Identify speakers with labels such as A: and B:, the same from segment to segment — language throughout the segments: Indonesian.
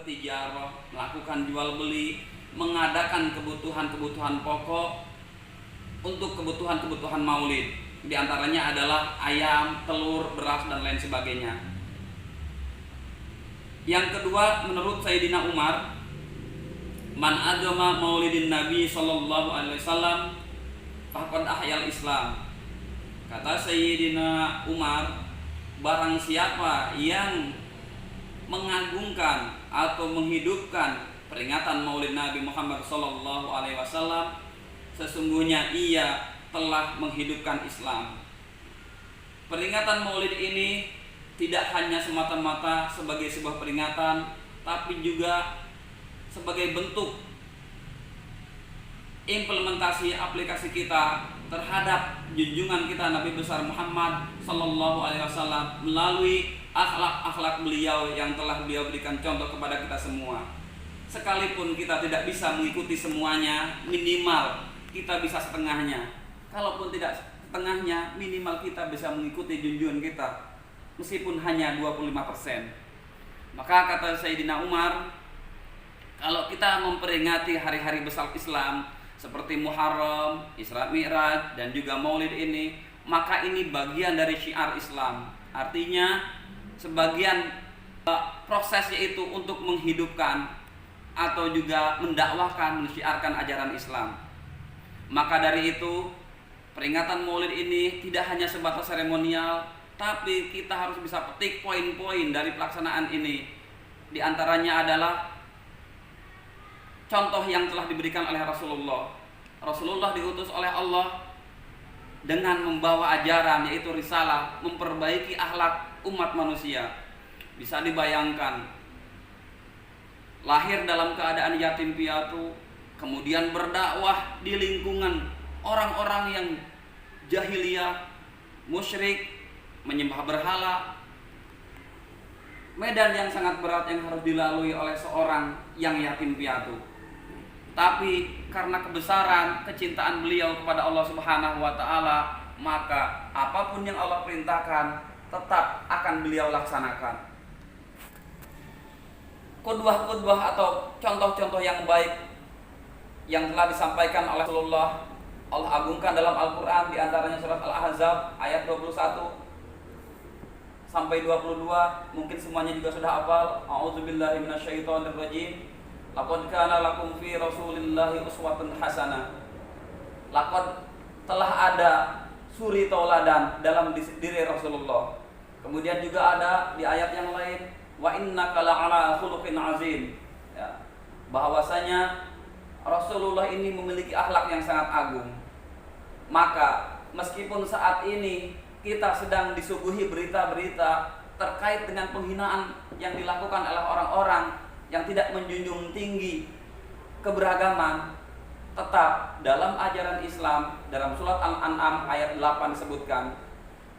A: tijarah, melakukan jual beli, mengadakan kebutuhan-kebutuhan pokok untuk kebutuhan-kebutuhan maulid. Di antaranya adalah ayam, telur, beras, dan lain sebagainya. Yang kedua, menurut Sayyidina Umar, man agama maulidin Nabi sallallahu alaihi wasallam faqad ahyal Islam. Kata Sayyidina Umar, barang siapa yang mengagungkan atau menghidupkan peringatan Maulid Nabi Muhammad sallallahu alaihi wasallam, sesungguhnya ia telah menghidupkan Islam. Peringatan Maulid ini tidak hanya semata-mata sebagai sebuah peringatan, tapi juga sebagai bentuk implementasi aplikasi kita terhadap junjungan kita Nabi besar Muhammad sallallahu alaihi wasallam melalui akhlak-akhlak beliau yang telah beliau berikan contoh kepada kita semua. Sekalipun kita tidak bisa mengikuti semuanya, minimal kita bisa setengahnya. Kalaupun tidak setengahnya, minimal kita bisa mengikuti junjungan kita, meskipun hanya 25%. Maka kata Sayyidina Umar, kalau kita memperingati hari-hari besar Islam seperti Muharram, Isra Mi'raj, dan juga Maulid ini, maka ini bagian dari syiar Islam. Artinya sebagian prosesnya itu untuk menghidupkan atau juga mendakwahkan, mensyiarkan ajaran Islam. Maka dari itu, peringatan Maulid ini tidak hanya sebatas seremonial, tapi kita harus bisa petik poin-poin dari pelaksanaan ini. Di antaranya adalah contoh yang telah diberikan oleh Rasulullah. Rasulullah diutus oleh Allah dengan membawa ajaran, yaitu risalah, memperbaiki akhlak umat manusia. Bisa dibayangkan, lahir dalam keadaan yatim piatu, kemudian berdakwah di lingkungan orang-orang yang jahiliyah, musyrik, menyembah berhala. Medan yang sangat berat yang harus dilalui oleh seorang yang yatim piatu. Tapi karena kebesaran kecintaan beliau kepada Allah Subhanahu wa taala, maka apapun yang Allah perintahkan tetap akan beliau laksanakan. Qudwah-qudwah atau contoh-contoh yang baik yang telah disampaikan oleh Rasulullah, Allah agungkan dalam Al-Qur'an, di antaranya surat Al-Ahzab ayat 21 sampai 22. Mungkin semuanya juga sudah hafal. A'udzubillahi minasyaitonirrajim. Laqad kana lakum fi Rasulillahi uswatun hasanah. Laqad telah ada suri tauladan dalam diri Rasulullah. Kemudian juga ada di ayat yang lain, wa innaka la'ala khuluqin azim. Ya, bahwasanya Rasulullah ini memiliki akhlak yang sangat agung. Maka meskipun saat ini kita sedang disuguhi berita-berita terkait dengan penghinaan yang dilakukan oleh orang-orang yang tidak menjunjung tinggi keberagaman, tetap dalam ajaran Islam, dalam surat Al-An'am ayat 8 disebutkan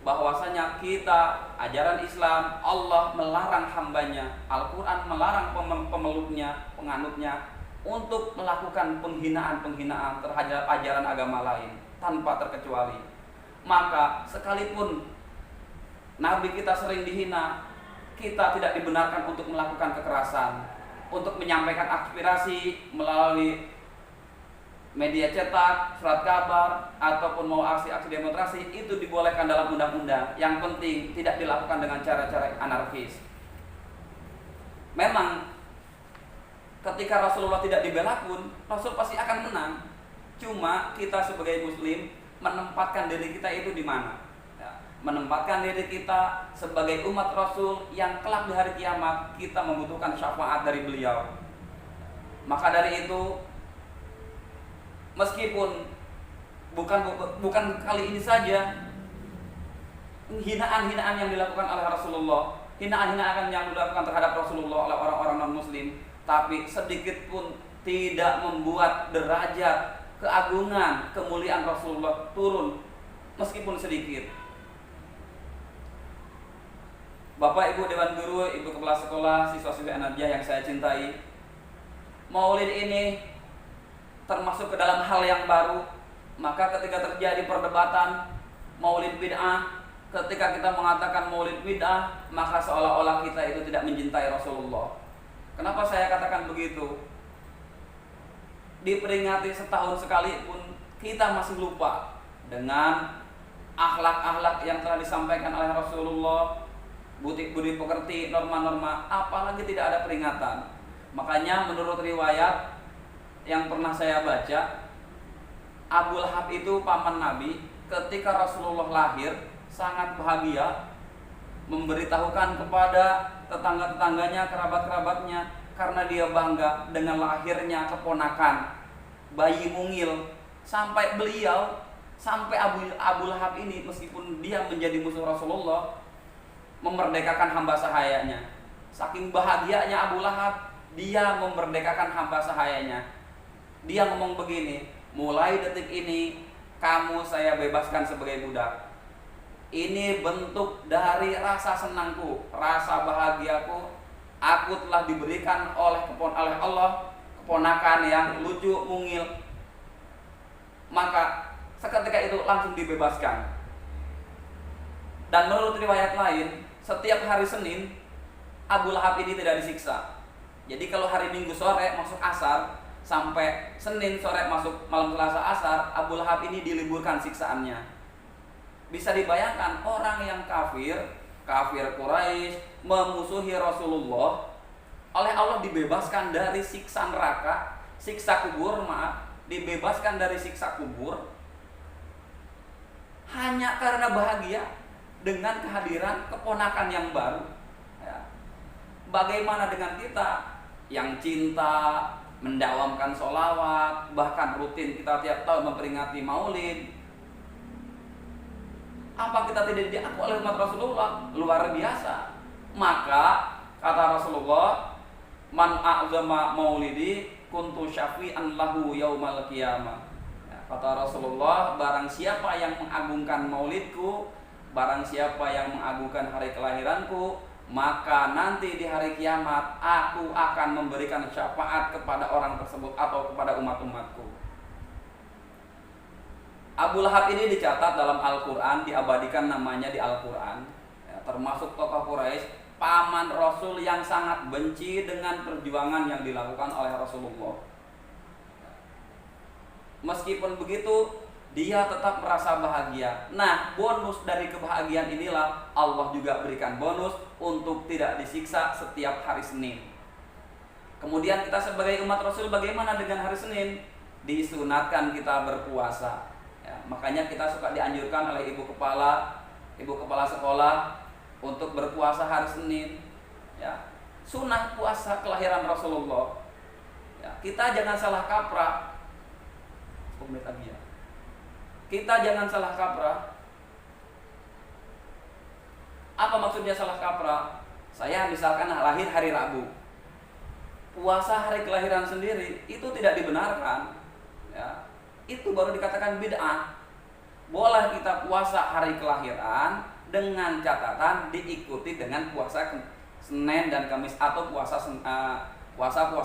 A: bahwasanya kita, ajaran Islam, Allah melarang hambanya, Al-Quran melarang pemeluknya, penganutnya untuk melakukan penghinaan-penghinaan terhadap ajaran agama lain tanpa terkecuali. Maka sekalipun Nabi kita sering dihina, kita tidak dibenarkan untuk melakukan kekerasan, untuk menyampaikan aspirasi melalui media cetak, surat kabar, ataupun mau aksi-aksi demonstrasi, itu dibolehkan dalam undang-undang. Yang penting tidak dilakukan dengan cara-cara anarkis. Memang ketika Rasulullah tidak dibela pun, Rasul pasti akan menang. Cuma kita sebagai muslim menempatkan diri kita itu di mana? Ya, menempatkan diri kita sebagai umat Rasul yang kelak di hari kiamat kita membutuhkan syafaat dari beliau. Maka dari itu, meskipun bukan kali ini saja hinaan-hinaan yang dilakukan oleh Rasulullah, hinaan-hinaan yang dilakukan terhadap Rasulullah oleh orang-orang non-muslim, tapi sedikit pun tidak membuat derajat keagungan, kemuliaan Rasulullah turun, meskipun sedikit. Bapak, Ibu, Dewan Guru, Ibu Kepala Sekolah, siswa-siswi Anadiyah yang saya cintai, Maulid ini termasuk ke dalam hal yang baru. Maka ketika terjadi perdebatan Maulid bid'ah, ketika kita mengatakan Maulid bid'ah, maka seolah-olah kita itu tidak mencintai Rasulullah. Kenapa saya katakan begitu? Diperingati setahun sekali pun kita masih lupa dengan akhlak-akhlak yang telah disampaikan oleh Rasulullah, budi pekerti, norma-norma, apalagi tidak ada peringatan. Makanya menurut riwayat yang pernah saya baca, Abu Lahab itu paman Nabi, ketika Rasulullah lahir sangat bahagia, memberitahukan kepada tetangga-tetangganya, kerabat-kerabatnya, karena dia bangga dengan lahirnya keponakan bayi mungil. Sampai Abu Lahab ini, meskipun dia menjadi musuh Rasulullah, memerdekakan hamba sahayanya. Saking bahagianya Abu Lahab, dia memerdekakan hamba sahayanya. Dia ngomong begini, mulai detik ini kamu saya bebaskan sebagai budak. Ini bentuk dari rasa senangku, rasa bahagiaku. Aku telah diberikan oleh Allah keponakan yang lucu mungil. Maka seketika itu langsung dibebaskan. Dan menurut riwayat lain, setiap hari Senin Abu Lahab ini tidak disiksa. Jadi kalau hari Minggu sore masuk asar sampai Senin sore masuk malam Selasa asar, Abu Lahab ini diliburkan siksaannya. Bisa dibayangkan orang yang kafir Quraisy, memusuhi Rasulullah, oleh Allah dibebaskan dari siksa neraka, dibebaskan dari siksa kubur hanya karena bahagia dengan kehadiran keponakan yang baru. Ya. Bagaimana dengan kita yang cinta mendawamkan sholawat, bahkan rutin kita tiap tahun memperingati Maulid? Apa kita tidak diaku oleh umat Rasulullah? Luar biasa. Maka kata Rasulullah, man a'zama maulidi kuntu syafi'an lahu yaumal qiyamah. Ya, kata Rasulullah, barang siapa yang mengagungkan maulidku, barang siapa yang mengagungkan hari kelahiranku, maka nanti di hari kiamat aku akan memberikan syafaat kepada orang tersebut atau kepada umat-umatku. Abu Lahab ini dicatat dalam Al-Quran, diabadikan namanya di Al-Quran, ya, termasuk tokoh Quraisy, paman Rasul yang sangat benci dengan perjuangan yang dilakukan oleh Rasulullah. Meskipun begitu, dia tetap merasa bahagia. Nah, bonus dari kebahagiaan inilah Allah juga berikan bonus untuk tidak disiksa setiap hari Senin. Kemudian kita sebagai umat Rasul bagaimana dengan hari Senin? Disunatkan kita berpuasa. Ya, makanya kita suka dianjurkan oleh ibu kepala sekolah untuk berpuasa hari Senin. Ya, sunnah puasa kelahiran Rasulullah. Ya, kita jangan salah kaprah. 10 menit lagi ya. Kita jangan salah kaprah. Apa maksudnya salah kaprah? Saya misalkan lahir hari Rabu, puasa hari kelahiran sendiri itu tidak dibenarkan. Ya, itu baru dikatakan bid'ah. Boleh kita puasa hari kelahiran dengan catatan diikuti dengan puasa Senin dan Kamis atau puasa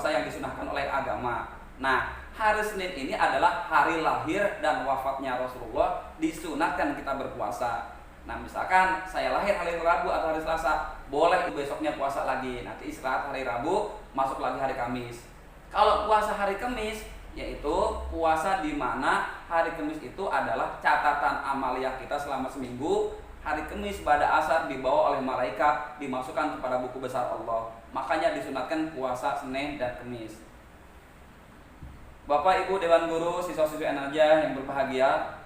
A: yang disunahkan oleh agama. Nah, hari Senin ini adalah hari lahir dan wafatnya Rasulullah, disunahkan kita berpuasa. Nah, misalkan saya lahir hari Rabu atau hari Selasa, boleh besoknya puasa lagi, nanti istirahat hari Rabu, masuk lagi hari Kamis. Kalau puasa hari Kamis, yaitu puasa di mana hari Kamis itu adalah catatan amaliyah kita selama seminggu. Hari Kamis pada asar dibawa oleh malaikat, dimasukkan kepada buku besar Allah. Makanya disunatkan puasa Senin dan Kamis. Bapak Ibu Dewan Guru, siswa-siswi An-Najah yang berbahagia,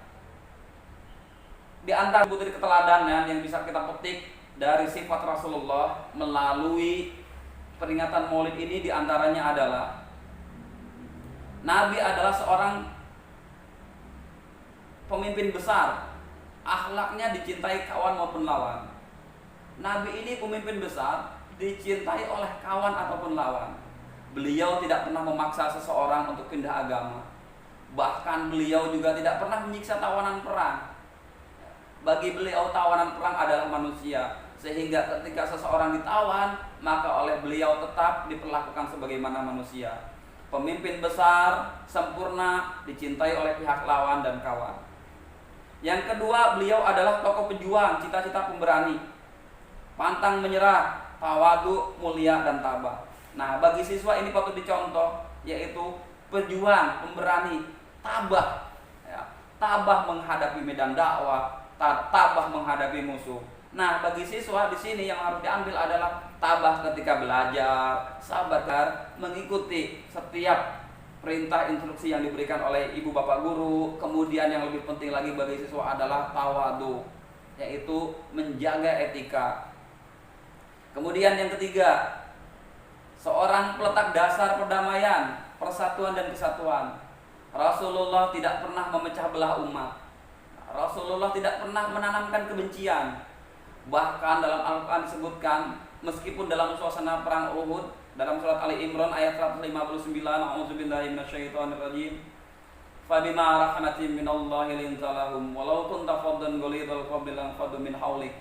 A: di antara bukti keteladanan yang bisa kita petik dari sifat Rasulullah melalui peringatan Maulid ini diantaranya adalah Nabi adalah seorang pemimpin besar, akhlaknya dicintai kawan maupun lawan. Nabi ini pemimpin besar, dicintai oleh kawan ataupun lawan. Beliau tidak pernah memaksa seseorang untuk pindah agama. Bahkan beliau juga tidak pernah menyiksa tawanan perang. Bagi beliau tawanan perang adalah manusia, sehingga ketika seseorang ditawan, maka oleh beliau tetap diperlakukan sebagaimana manusia. Pemimpin besar, sempurna, dicintai oleh pihak lawan dan kawan. Yang kedua, beliau adalah tokoh pejuang, cita-cita pemberani, pantang menyerah, tawadu, mulia dan tabah. Nah, bagi siswa ini patut dicontoh, yaitu pejuang, pemberani, tabah, ya, tabah menghadapi medan dakwah, tabah menghadapi musuh. Nah, bagi siswa di sini yang harus diambil adalah tabah ketika belajar, sabar mengikuti setiap perintah instruksi yang diberikan oleh ibu bapak guru. Kemudian yang lebih penting lagi bagi siswa adalah tawadu, yaitu menjaga etika. Kemudian yang ketiga, seorang peletak dasar perdamaian, persatuan dan kesatuan. Rasulullah tidak pernah memecah belah umat. Rasulullah tidak pernah menanamkan kebencian. Bahkan dalam Al-Quran disebutkan, meskipun dalam suasana perang Uhud, dalam surat Ali Imran ayat 159, a'udzubillahi minasyaitonirrajim, fabima rahmatin minallahi linta lahum walau kunta faddan ghalidhal qalbi lanfaddu min haulik.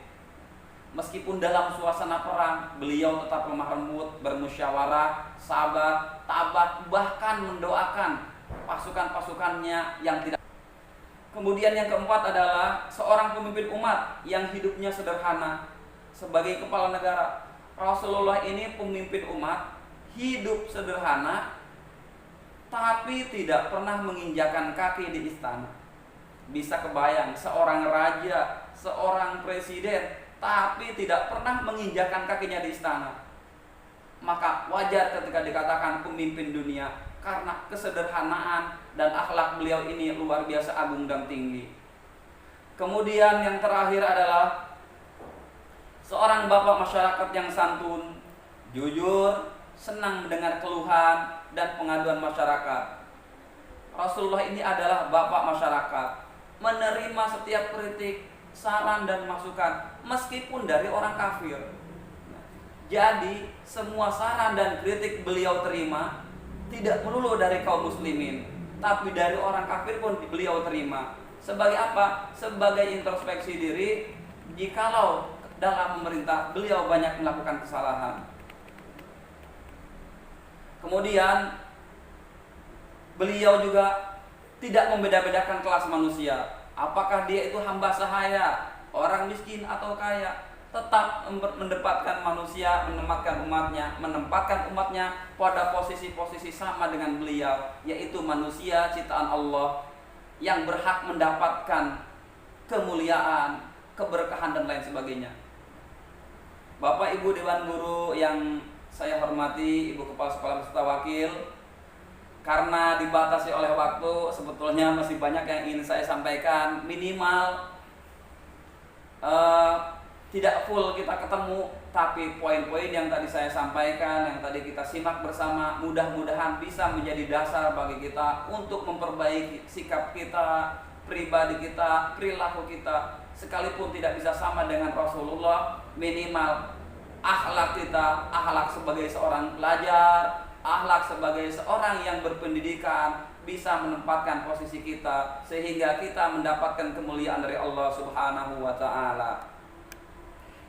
A: Meskipun dalam suasana perang, beliau tetap lemah lembut, bermusyawarah, sabar, tabah, bahkan mendoakan pasukan-pasukannya yang tidak. Kemudian yang keempat adalah seorang pemimpin umat yang hidupnya sederhana. Sebagai kepala negara, Rasulullah ini pemimpin umat, hidup sederhana, tapi tidak pernah menginjakan kaki di istana. Bisa kebayang, seorang raja, seorang presiden, tapi tidak pernah menginjakan kakinya di istana. Maka wajar ketika dikatakan pemimpin dunia, karena kesederhanaan dan akhlak beliau ini luar biasa agung dan tinggi. Kemudian yang terakhir adalah seorang bapak masyarakat yang santun, jujur, senang mendengar keluhan dan pengaduan masyarakat. Rasulullah ini adalah bapak masyarakat, menerima setiap kritik, saran dan masukan meskipun dari orang kafir. Jadi semua saran dan kritik beliau terima, tidak melulu dari kaum muslimin, tapi dari orang kafir pun beliau terima. Sebagai apa? Sebagai introspeksi diri, jikalau dalam memerintah beliau banyak melakukan kesalahan. Kemudian beliau juga tidak membeda-bedakan kelas manusia, apakah dia itu hamba sahaya, orang miskin atau kaya. Tetap menempatkan manusia, menempatkan umatnya pada posisi-posisi sama dengan beliau, yaitu manusia ciptaan Allah yang berhak mendapatkan kemuliaan, keberkahan dan lain sebagainya. Bapak Ibu Dewan Guru yang saya hormati, Ibu Kepala Sekolah beserta Wakil, karena dibatasi oleh waktu, sebetulnya masih banyak yang ingin saya sampaikan. Minimal tidak full kita ketemu, tapi poin-poin yang tadi saya sampaikan, yang tadi kita simak bersama, mudah-mudahan bisa menjadi dasar bagi kita untuk memperbaiki sikap kita, pribadi kita, perilaku kita. Sekalipun tidak bisa sama dengan Rasulullah, minimal akhlak kita, akhlak sebagai seorang pelajar, akhlak sebagai seorang yang berpendidikan, bisa menempatkan posisi kita sehingga kita mendapatkan kemuliaan dari Allah Subhanahu wa Ta'ala.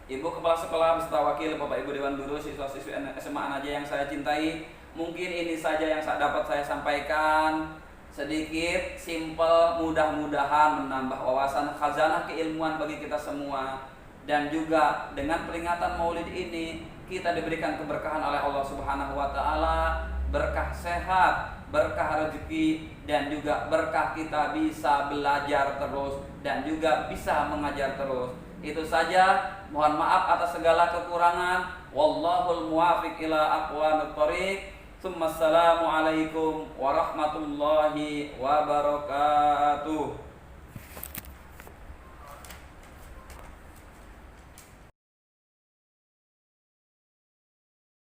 A: Ibu Kepala Sekolah beserta Wakil, Bapak Ibu Dewan Guru, siswa-siswi SMA An-Najah yang saya cintai, mungkin ini saja yang dapat saya sampaikan. Sedikit, simple, mudah-mudahan menambah wawasan khazanah keilmuan bagi kita semua. Dan juga dengan peringatan Maulid ini, kita diberikan keberkahan oleh Allah Subhanahu wa Ta'ala, berkah sehat, berkah rezeki, dan juga berkah kita bisa belajar terus dan juga bisa mengajar terus. Itu saja, mohon maaf atas segala kekurangan. Wallahul muwafiq ila aqwamit thoriq. Assalamualaikum warahmatullahi wabarakatuh.